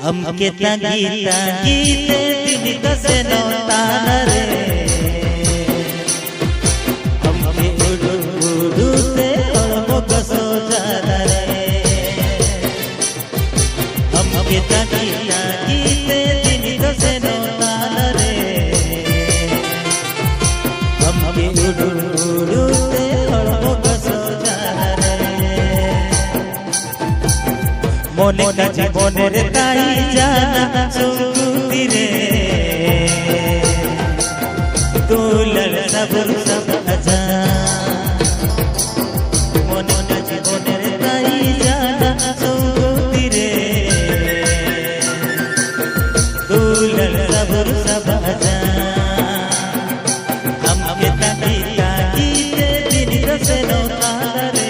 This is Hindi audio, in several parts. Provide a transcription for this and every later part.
हमके गीता गीते दिन कसे नौताना रे हमके उड़ू उड़ूते और कसो जाना रे हमके गीता गीते दिन कसे नौताना रे हमके उड़ू उड़ूते और कसो जाना रे मोने का जीवने रे ताई जाना सुकुती रे तू लड़ सबुर सब अजा मोने का जीवने रे ताई जाना सुकुती रे तू लड़ सबुर सब अजा हमके ताई ताई ते दिन से नौताना रे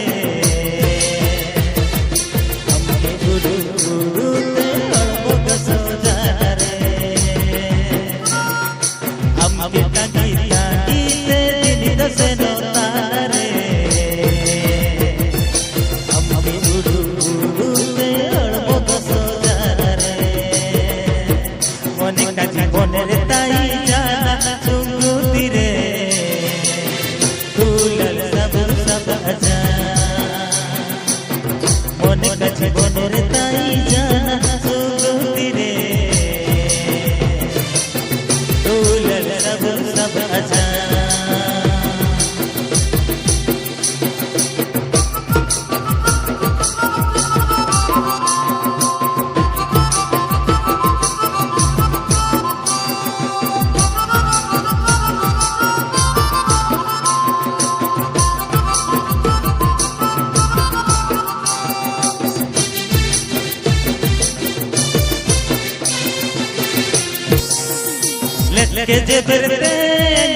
के जे बरते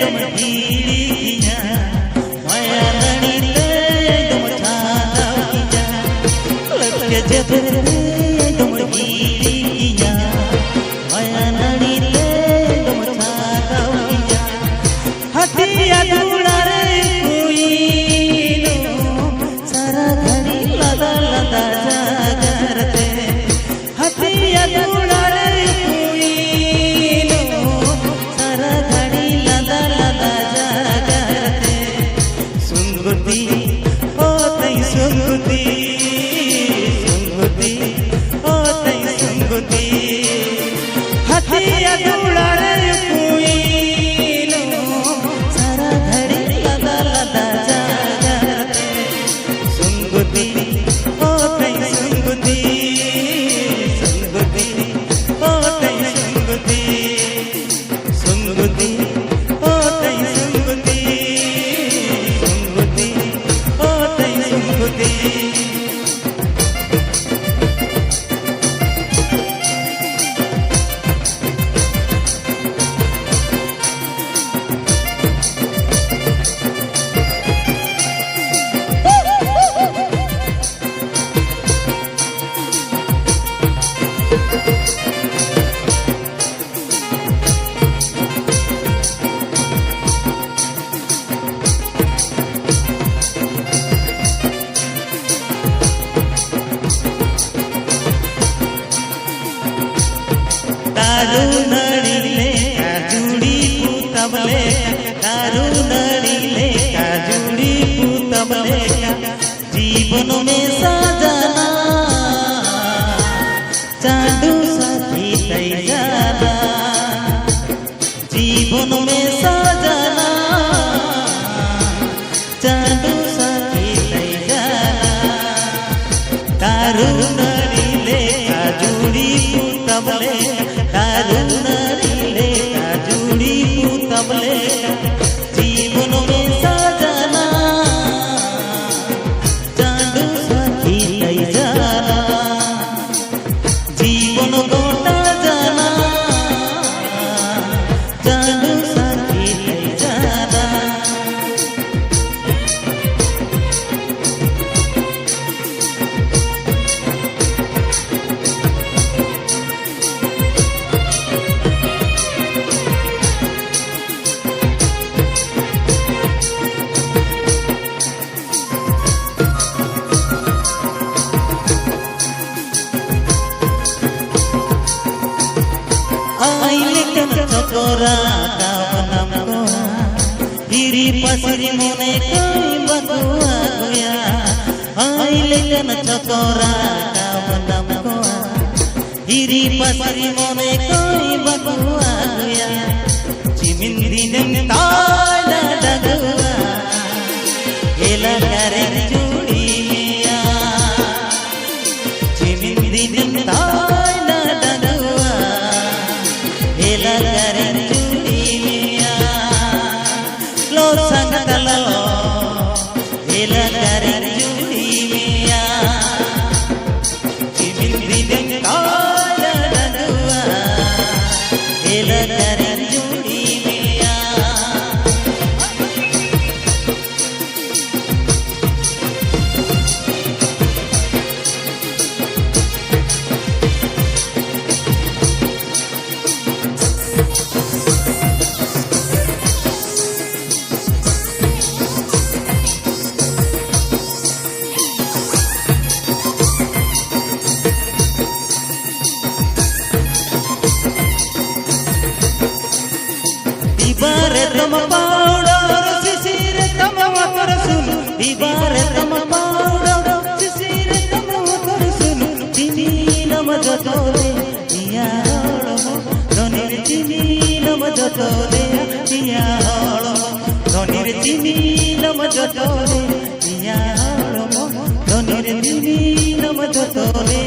तुम हीरिया माया रानी ले तुम छाना किया के जे बरते तुम हीरिया माया रानी ले तुम छाना किया हटिया दूड़ा रे कोई नो सारा घड़ी लदा लदा जागरते हटिया दूड़ा रे हथिया दूड़ा रे कोई नो सारा घड़ी लदा लदा जागरते सुंगुती ओ तई सुंगुती सुंगुती ओ तई सुंगुती सुंगुती ओ तई सुंगुती सुंगुती ओ तई सुंगुती दारू नड़ीले काजूड़ी पूतबले दारू नड़ीले काजूड़ी पूतबले जीवन में सजना चांदू सखी तई जाना जीवन में सजना चांदू सखी तई जाना दारू नड़ीले काजूड़ी पूतबले दारूनरीले काजूड़ी पूतबले जीवन में सजना चांदू सखी तई जाना जीवन गोटा जाना चांदू सखी तई जाना चकोरा कामनाम कोआ हिरी पसरी मोने कोई बकुआ गोया आइले कन चकोरा कामनाम कोआ हिरी पसरी मोने कोई बकुआ गोया चिमिन दिनम ताला डगुआ एला करे जुड़ी मिया चिमिन दिनम ताला डगुआ एला करे जुड़ी मिया लो संगतलो एला करे जुड़ी मिया चिमिन दिनम ताला डगुआ एला करे Dibare tama powder, sisire tama water sulu. Dibare tama powder, sisire tama water sulu. Tini nama jotole, niya holo. Donir tini nama jotole, niya holo. Donir tini nama jotole, niya holo. Donir tini nama jotole.